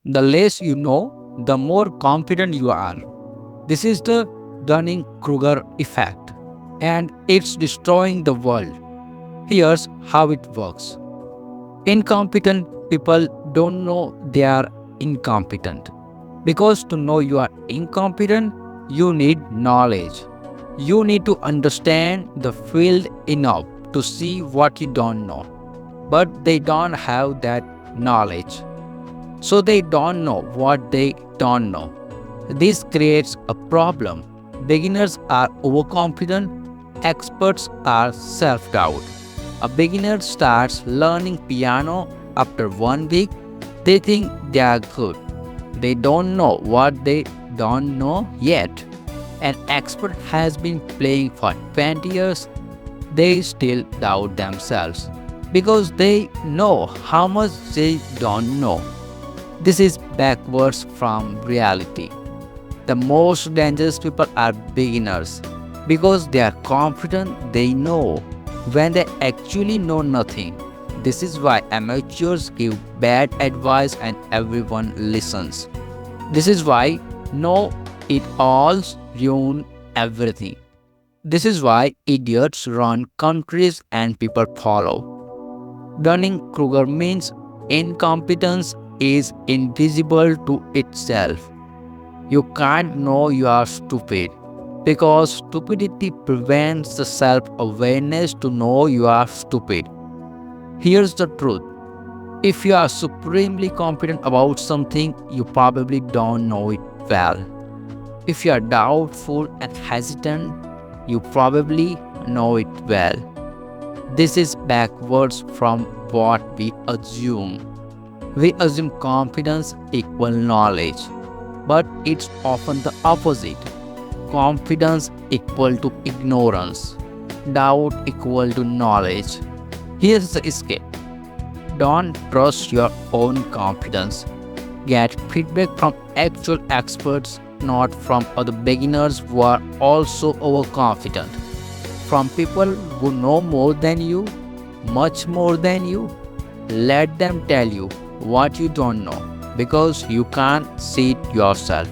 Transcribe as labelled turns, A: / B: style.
A: The less you know, the more confident you are. This is the Dunning-Kruger effect, and it's destroying the world. Here's how it works. Incompetent people don't know they are incompetent. Because to know you are incompetent, you need knowledge. You need to understand the field enough to see what you don't know. But they don't have that knowledge. So they don't know what they don't know. This creates a problem. Beginners are overconfident, experts are self doubt. A beginner starts learning piano after 1 week. They think they are good. They don't know what they don't know yet. An expert has been playing for 20 years. They still doubt themselves because they know how much they don't know. This is backwards from reality. The most dangerous people are beginners because they are confident they know when they actually know nothing. This is why amateurs give bad advice and everyone listens. This is why know it alls ruin everything. This is why idiots run countries and people follow. Dunning-Kruger means incompetence is invisible to itself. You can't know you are stupid because stupidity prevents the self awareness to know you are stupid. Here's the truth: if you are supremely confident about something, you probably don't know it well. If you are doubtful and hesitant, you probably know it well. This is backwards from what we assume. We assume confidence equal knowledge, but it's often the opposite. Confidence equal to ignorance, doubt equal to knowledge. Here's the escape. Don't trust your own confidence. Get feedback from actual experts, not from other beginners who are also overconfident. From people who know more than you, much more than you. Let them tell you what you don't know because you can't see it yourself.